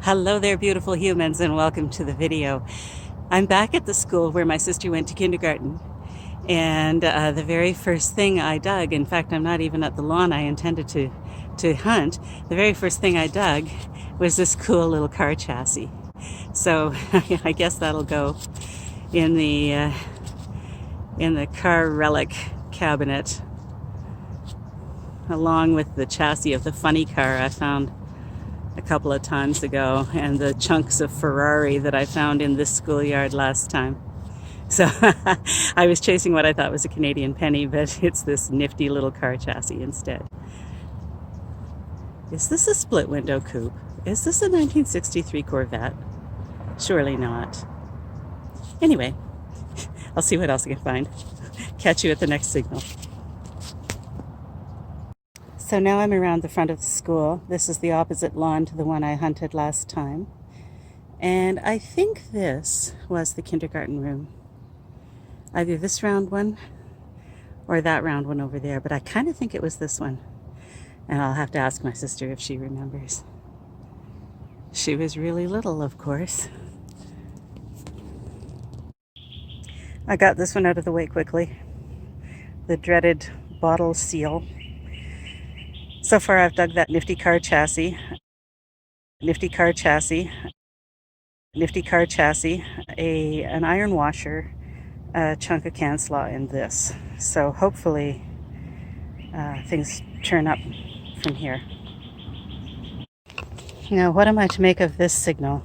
Hello there, beautiful humans, and welcome to the video. I'm back at the school where my sister went to kindergarten, and the very first thing I dug, in fact, I'm not even at the lawn I intended to hunt, the very first thing I dug was this cool little car chassis. So I guess that'll go in the car relic cabinet, along with the chassis of the funny car I found a couple of times ago, and the chunks of Ferrari that I found in this schoolyard last time. So I was chasing what I thought was a Canadian penny, but it's this nifty little car chassis instead. Is this a split window coupe? Is this a 1963 Corvette? Surely not. Anyway, I'll see what else I can find. Catch you at the next signal. So now I'm around the front of the school. This is the opposite lawn to the one I hunted last time. And I think this was the kindergarten room. Either this round one or that round one over there, but I kind of think it was this one. And I'll have to ask my sister if she remembers. She was really little, of course. I got this one out of the way quickly. The dreaded bottle seal. So far I've dug that nifty car chassis, an iron washer, a chunk of can slaw, and this. So hopefully things turn up from here. Now, what am I to make of this signal?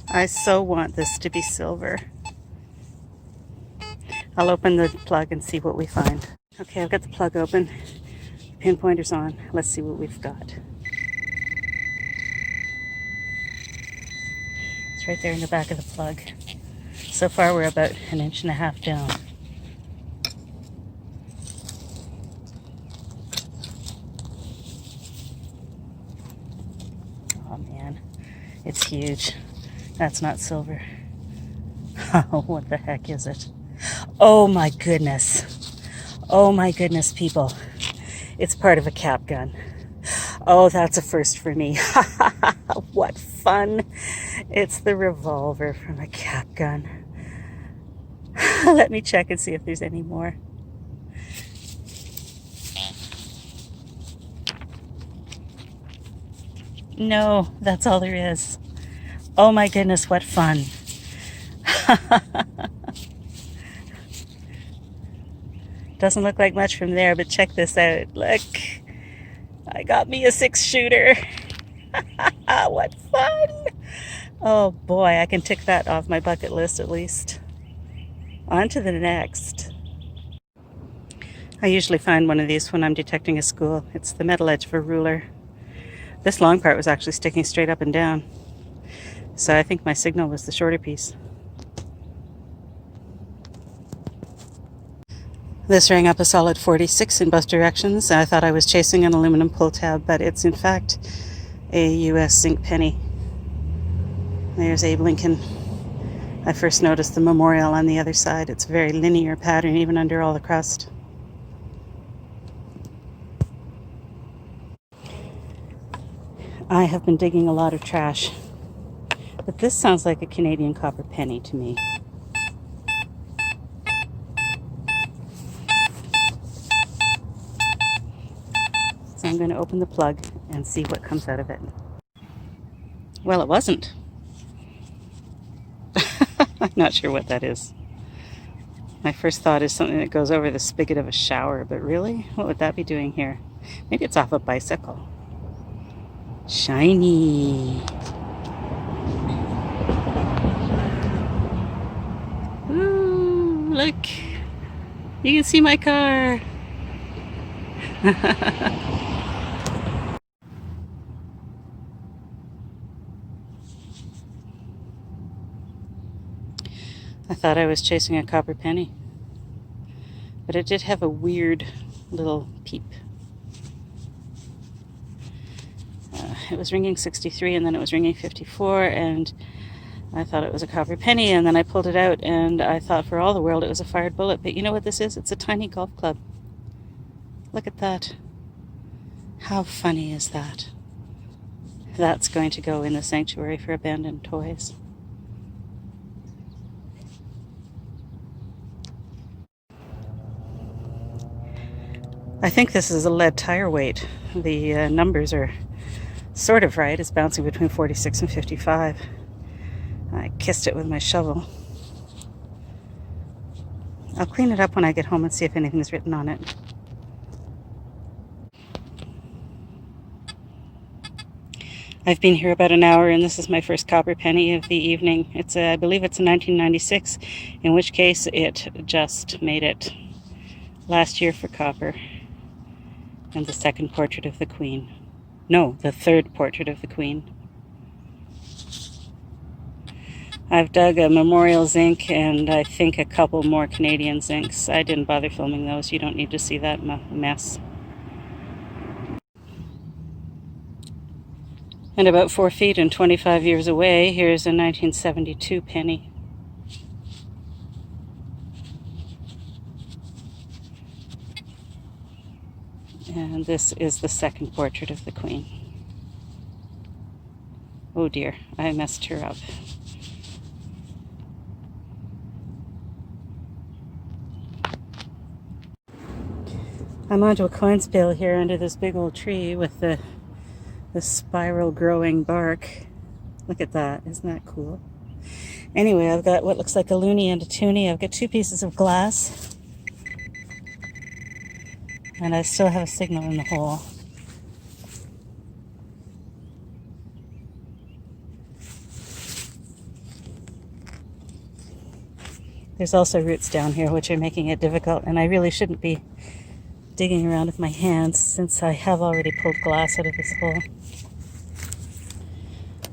I so want this to be silver. I'll open the plug and see what we find. Okay, I've got the plug open. Pinpointer's on. Let's see what we've got. It's right there in the back of the plug. So far we're about 1.5 inches down. Oh man, it's huge. That's not silver. Oh, what the heck is it? Oh my goodness. Oh my goodness, people. It's part of a cap gun. Oh, that's a first for me. What fun. It's the revolver from a cap gun. Let me check and see if there's any more. No, that's all there is. Oh my goodness, what fun. Doesn't look like much from there, but check this out. Look, I got me a 6-shooter. What fun. Oh boy, I can tick that off my bucket list at least. On to the next. I usually find one of these when I'm detecting a school. It's the metal edge of a ruler. This long part was actually sticking straight up and down. So I think my signal was the shorter piece. This rang up a solid 46 in both directions. I thought I was chasing an aluminum pull tab, but it's in fact a US zinc penny. There's Abe Lincoln. I first noticed the memorial on the other side. It's a very linear pattern even under all the crust. I have been digging a lot of trash, but this sounds like a Canadian copper penny to me. So I'm going to open the plug and see what comes out of it. Well, it wasn't. I'm not sure what that is. My first thought is something that goes over the spigot of a shower, but really? What would that be doing here? Maybe it's off a bicycle. Shiny. Ooh, look. You can see my car. I thought I was chasing a copper penny, but it did have a weird little peep. It was ringing 63 and then it was ringing 54, and I thought it was a copper penny, and then I pulled it out, and I thought for all the world it was a fired bullet. But you know what this is? It's a tiny golf club. Look at that. How funny is that? That's going to go in the sanctuary for abandoned toys. I think this is a lead tire weight. The numbers are sort of right. It's bouncing between 46 and 55. I kissed it with my shovel. I'll clean it up when I get home and see if anything's written on it. I've been here about an hour, and this is my first copper penny of the evening. I believe it's a 1996, in which case it just made it last year for copper. And the second portrait of the Queen. No, the third portrait of the Queen. I've dug a memorial zinc and I think a couple more Canadian zincs. I didn't bother filming those. You don't need to see that mess. And about 4 feet and 25 years away, here's a 1972 penny. And this is the second portrait of the Queen. Oh dear, I messed her up. I'm onto a coin spill here under this big old tree with the spiral growing bark. Look at that, isn't that cool? Anyway, I've got what looks like a loonie and a toonie. I've got 2 pieces of glass. And I still have a signal in the hole. There's also roots down here which are making it difficult, and I really shouldn't be digging around with my hands since I have already pulled glass out of this hole.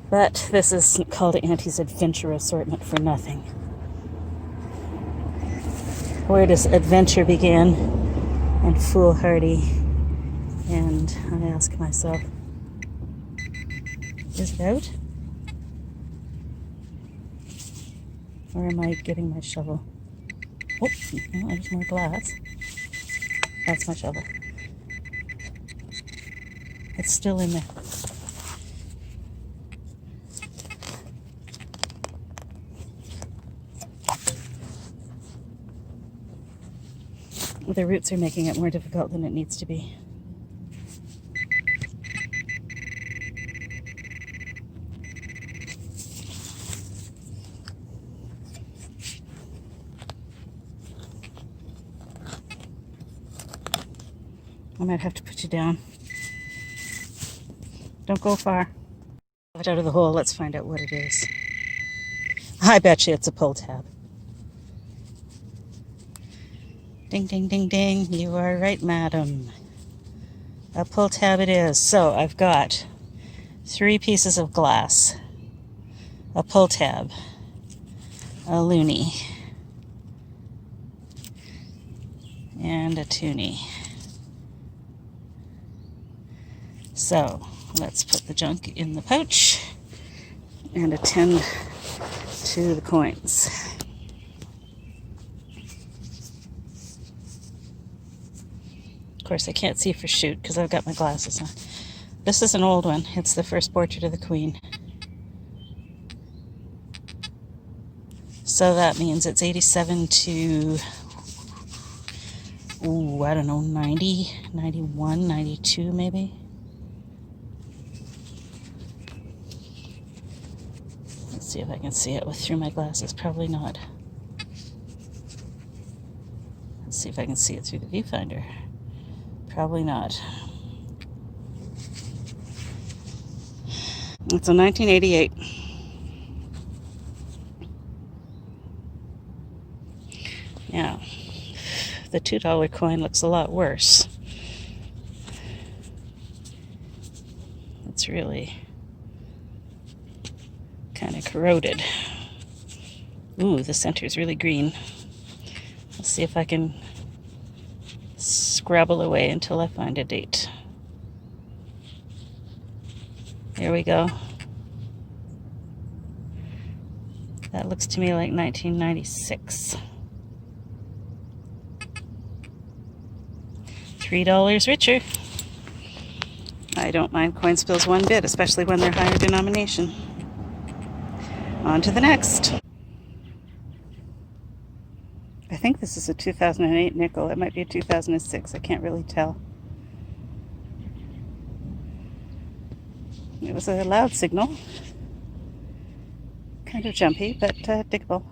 But this is called Antie's Adventure Assortment for nothing. Where does adventure begin? And foolhardy. And I ask myself, is it out? Or am I getting my shovel? Oh, no, there's more glass. That's my shovel. It's still in there. The roots are making it more difficult than it needs to be. I might have to put you down. Don't go far. Get out of the hole. Let's find out what it is. I bet you it's a pull tab. Ding, ding, ding, ding. You are right, madam. A pull tab it is. So I've got 3 pieces of glass, a pull tab, a loonie, and a toonie. So let's put the junk in the pouch and attend to the coins. Of course, I can't see for shoot because I've got my glasses on. This is an old one. It's the first portrait of the Queen. So that means it's 87 to, I don't know, 90, 91, 92 maybe. Let's see if I can see it through my glasses. Probably not. Let's see if I can see it through the viewfinder. Probably not. It's a 1988. Now, the $2 coin looks a lot worse. It's really kind of corroded. Ooh, the center is really green. Let's see if I can scrabble away until I find a date. There we go. That looks to me like 1996. $3 richer. I don't mind coin spills one bit, especially when they're higher denomination. On to the next. I think this is a 2008 nickel. It might be a 2006. I can't really tell. It was a loud signal. Kind of jumpy, but diggable.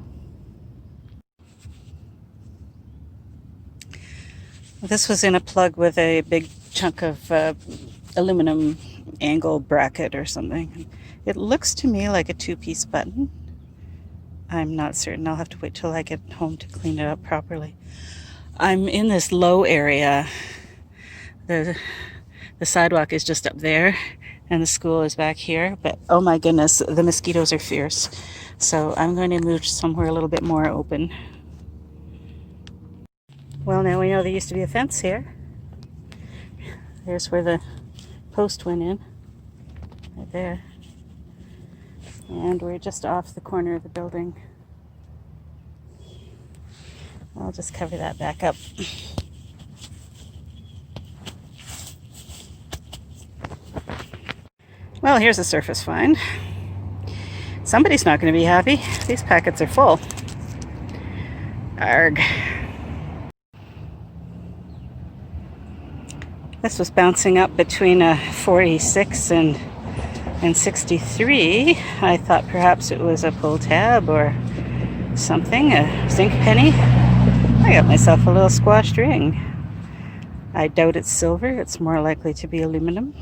This was in a plug with a big chunk of aluminum angle bracket or something. It looks to me like a two-piece button. I'm not certain. I'll have to wait till I get home to clean it up properly. I'm in this low area. The sidewalk is just up there, and the school is back here. But oh my goodness, the mosquitoes are fierce. So I'm going to move somewhere a little bit more open. Well, now we know there used to be a fence here. There's where the post went in, right there. And we're just off the corner of the building. I'll just cover that back up. Well, here's a surface find. Somebody's not going to be happy. These packets are full. Arg. This was bouncing up between a 46 and 63. I thought perhaps it was a pull tab or something, a zinc penny. I got myself a little squashed ring. I doubt it's silver. It's more likely to be aluminum.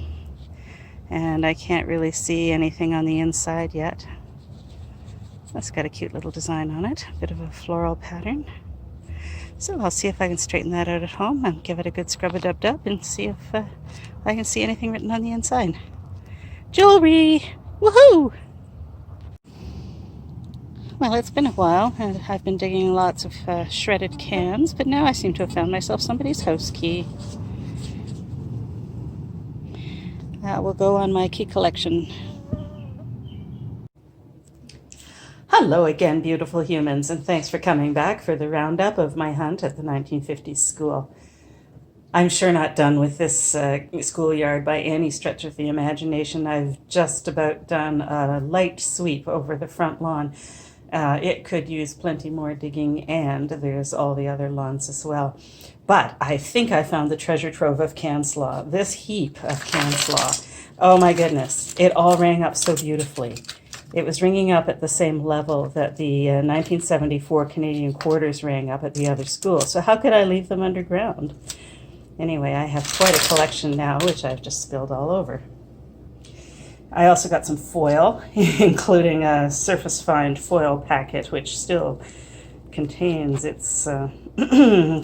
And I can't really see anything on the inside yet. That's got a cute little design on it. Bit of a floral pattern. So I'll see if I can straighten that out at home and give it a good scrub-a-dub-dub and see if I can see anything written on the inside. Jewelry! Woohoo! Well, it's been a while, and I've been digging lots of shredded cans, but now I seem to have found myself somebody's house key. That will go on my key collection. Hello again, beautiful humans, and thanks for coming back for the roundup of my hunt at the 1950s school. I'm sure not done with this schoolyard by any stretch of the imagination. I've just about done a light sweep over the front lawn. It could use plenty more digging, and there's all the other lawns as well. But I think I found the treasure trove of canslaw. This heap of canslaw. Oh my goodness, it all rang up so beautifully. It was ringing up at the same level that the 1974 Canadian quarters rang up at the other school. So how could I leave them underground? Anyway, I have quite a collection now, which I've just spilled all over. I also got some foil, including a surface find foil packet, which still contains its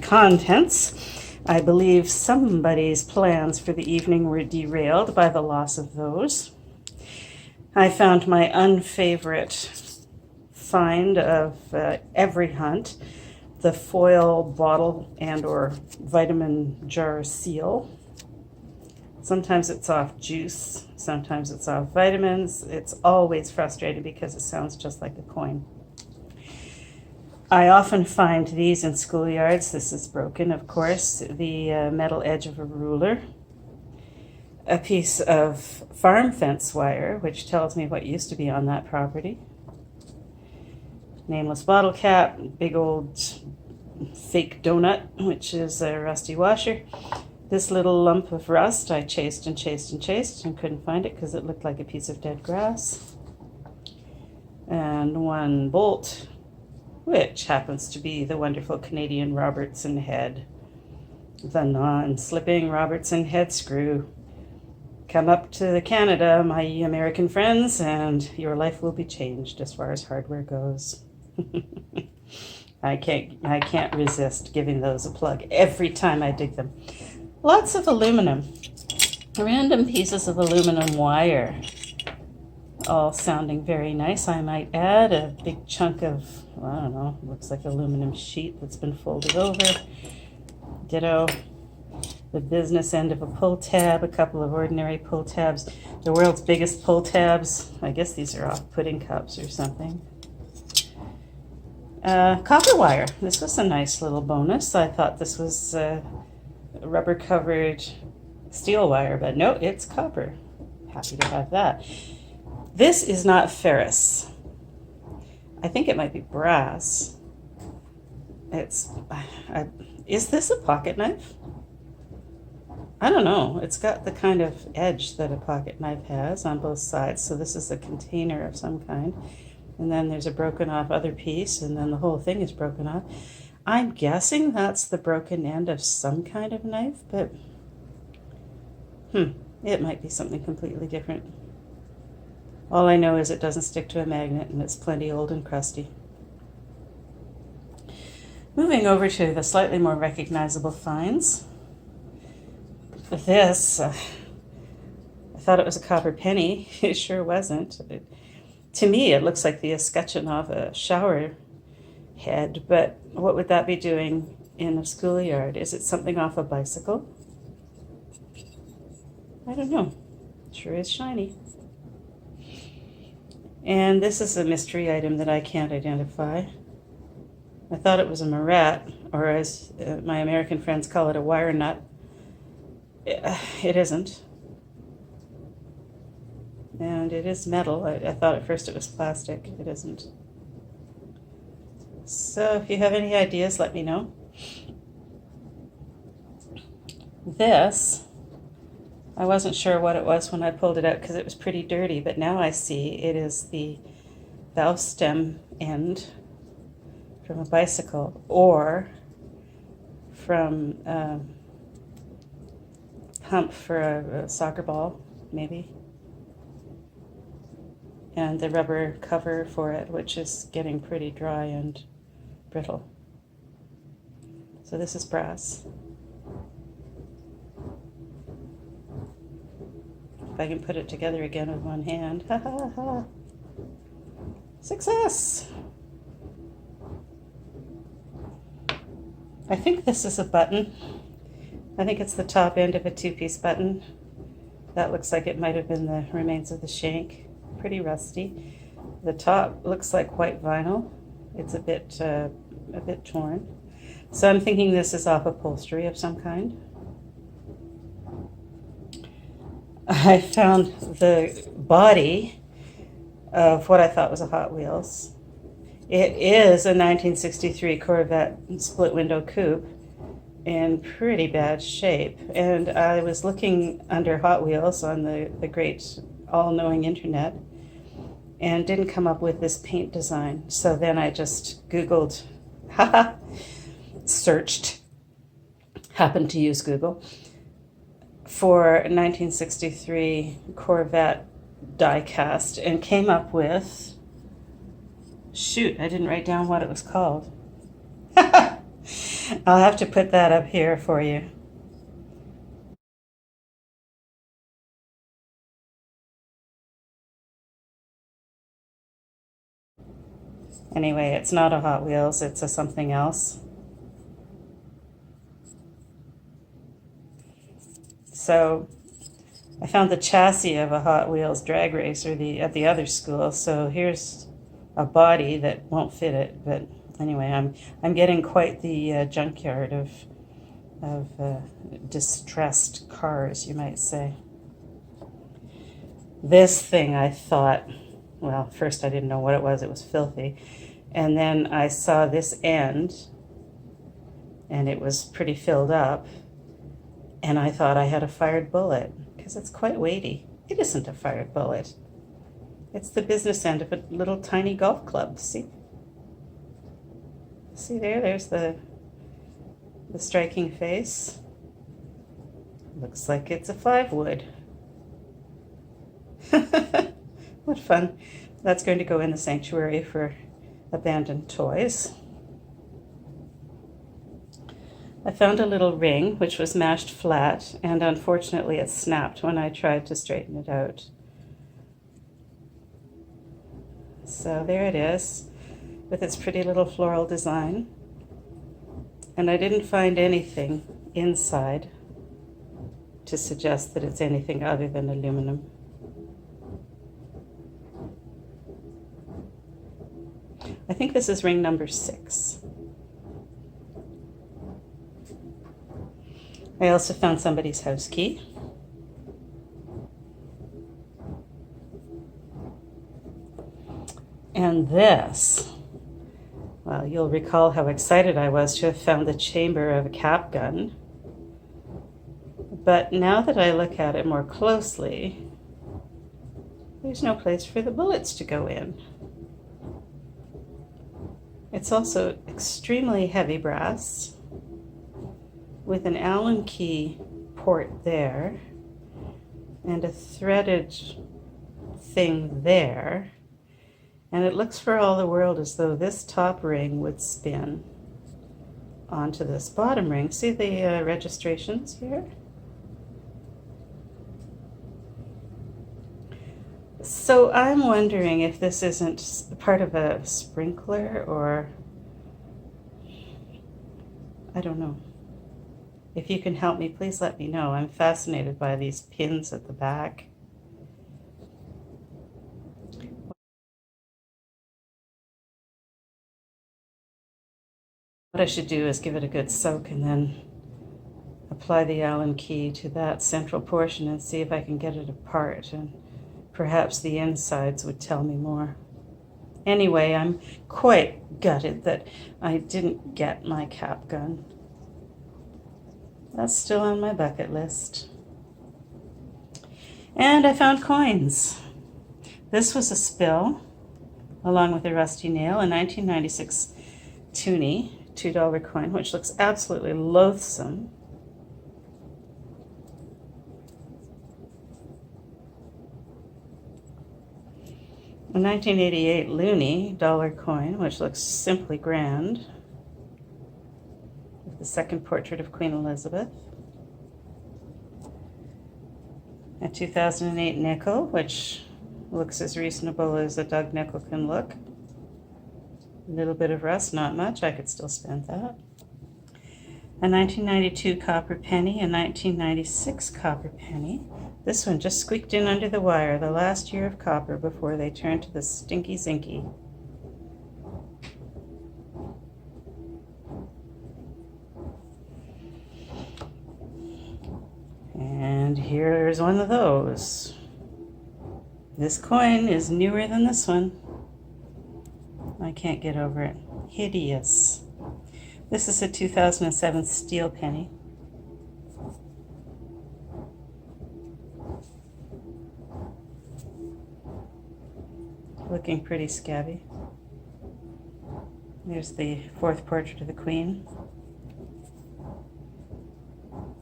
contents. I believe somebody's plans for the evening were derailed by the loss of those. I found my unfavorite find of every hunt, the foil bottle and or vitamin jar seal. Sometimes it's off juice, sometimes it's off vitamins. It's always frustrating because it sounds just like a coin. I often find these in schoolyards. This is broken, of course. The metal edge of a ruler. A piece of farm fence wire, which tells me what used to be on that property. Nameless bottle cap, big old fake donut, which is a rusty washer. This little lump of rust I chased and chased and chased and couldn't find it because it looked like a piece of dead grass. And one bolt, which happens to be the wonderful Canadian Robertson head. The non-slipping Robertson head screw. Come up to Canada, my American friends, and your life will be changed as far as hardware goes. I can't resist giving those a plug every time I dig them. Lots of aluminum. Random pieces of aluminum wire. All sounding very nice, I might add. A big chunk of, I don't know, looks like aluminum sheet that's been folded over. Ditto. The business end of a pull tab, a couple of ordinary pull tabs. The world's biggest pull tabs. I guess these are off pudding cups or something. Copper wire. This was a nice little bonus. I thought this was rubber covered steel wire, but no, it's copper. Happy to have that. This is not ferrous. I think it might be brass. Is this a pocket knife? I don't know. It's got the kind of edge that a pocket knife has on both sides. So this is a container of some kind. And then there's a broken off other piece, and then the whole thing is broken off. I'm guessing that's the broken end of some kind of knife, but it might be something completely different. All I know is it doesn't stick to a magnet, and it's plenty old and crusty. Moving over to the slightly more recognizable finds. This, I thought it was a copper penny. It sure wasn't. To me, it looks like the escutcheon of a shower head, but what would that be doing in a schoolyard? Is it something off a bicycle? I don't know. Sure is shiny. And this is a mystery item that I can't identify. I thought it was a marat, or as my American friends call it, a wire nut. It isn't. And it is metal. I thought at first it was plastic. It isn't. So if you have any ideas, let me know. This, I wasn't sure what it was when I pulled it out because it was pretty dirty, but now I see it is the valve stem end from a bicycle, or from pump for a soccer ball, maybe. And the rubber cover for it, which is getting pretty dry and brittle. So this is brass. If I can put it together again with one hand. Ha ha ha. Success! I think this is a button. I think it's the top end of a two-piece button. That looks like it might have been the remains of the shank. Pretty rusty. The top looks like white vinyl. It's a bit torn. So I'm thinking this is off upholstery of some kind. I found the body of what I thought was a Hot Wheels. It is a 1963 Corvette split window coupe in pretty bad shape. And I was looking under Hot Wheels on the great all-knowing internet and didn't come up with this paint design. So then I just Googled, searched, happened to use Google, for 1963 Corvette die cast and came up with, shoot, I didn't write down what it was called. I'll have to put that up here for you. Anyway, it's not a Hot Wheels, it's a something else. So I found the chassis of a Hot Wheels drag racer at the other school, so here's a body that won't fit it, but anyway, I'm getting quite the junkyard of distressed cars, you might say. This thing, I thought, well, first I didn't know what it was filthy, and then I saw this end, and it was pretty filled up, and I thought I had a fired bullet, because it's quite weighty. It isn't a fired bullet. It's the business end of a little tiny golf club, see? See there's the striking face. Looks like it's a 5-wood. What fun. That's going to go in the sanctuary for abandoned toys. I found a little ring which was mashed flat, and unfortunately it snapped when I tried to straighten it out. So there it is, with its pretty little floral design. And I didn't find anything inside to suggest that it's anything other than aluminum. I think this is ring number 6. I also found somebody's house key. And this, well, you'll recall how excited I was to have found the chamber of a cap gun. But now that I look at it more closely, there's no place for the bullets to go in. It's also extremely heavy brass with an Allen key port there and a threaded thing there. And it looks for all the world as though this top ring would spin onto this bottom ring. See the registrations here? So I'm wondering if this isn't part of a sprinkler, or I don't know. If you can help me, please let me know. I'm fascinated by these pins at the back. What I should do is give it a good soak and then apply the Allen key to that central portion and see if I can get it apart, and perhaps the insides would tell me more. Anyway, I'm quite gutted that I didn't get my cap gun. That's still on my bucket list. And I found coins. This was a spill, along with a rusty nail, a 1996 toonie, $2 coin, which looks absolutely loathsome. A 1988 loonie dollar coin, which looks simply grand, with the second portrait of Queen Elizabeth. A 2008 nickel, which looks as reasonable as a Doug nickel can look. A little bit of rust, not much. I could still spend that. A 1992 copper penny, a 1996 copper penny. This one just squeaked in under the wire, the last year of copper before they turned to the stinky zinky. And here's one of those. This coin is newer than this one. I can't get over it. Hideous. This is a 2007 steel penny. Looking pretty scabby. There's the fourth portrait of the Queen.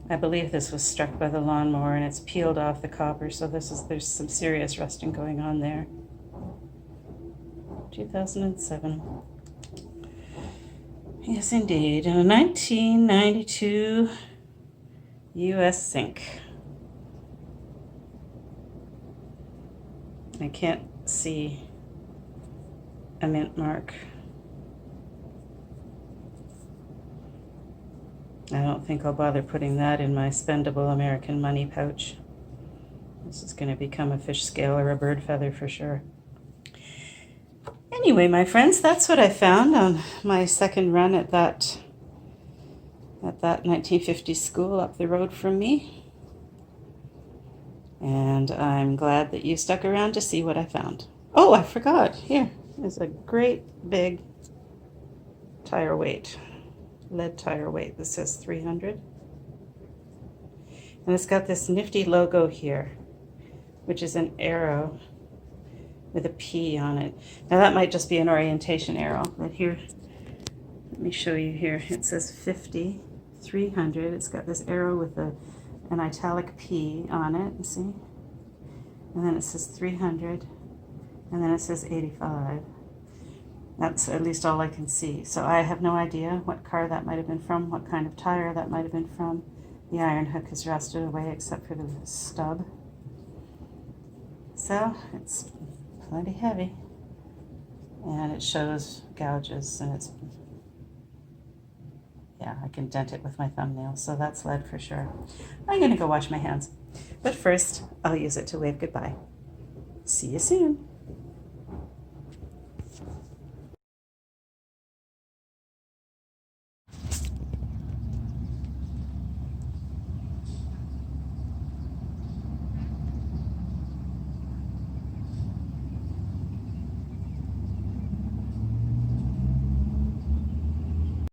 I believe this was struck by the lawnmower and it's peeled off the copper, so there's some serious rusting going on there. 2007. Yes, indeed. And a 1992 US Zinc. I can't see a mint mark. I don't think I'll bother putting that in my spendable American money pouch. This is going to become a fish scale or a bird feather for sure. Anyway, my friends, that's what I found on my second run at that 1950s school up the road from me. And I'm glad that you stuck around to see what I found. Oh, I forgot. Here is a great big tire weight, lead tire weight. This says 300. And it's got this nifty logo here, which is an arrow with a P on it. Now that might just be an orientation arrow, but here, let me show you here. It says 50, 300. It's got this arrow with an italic P on it, see? And then it says 300, and then it says 85. That's at least all I can see. So I have no idea what car that might have been from, what kind of tire that might have been from. The iron hook is rusted away except for the stub. So it's plenty heavy, and it shows gouges, and it's, yeah, I can dent it with my thumbnail, so that's lead for sure. I'm gonna go wash my hands, but first I'll use it to wave goodbye. See you soon.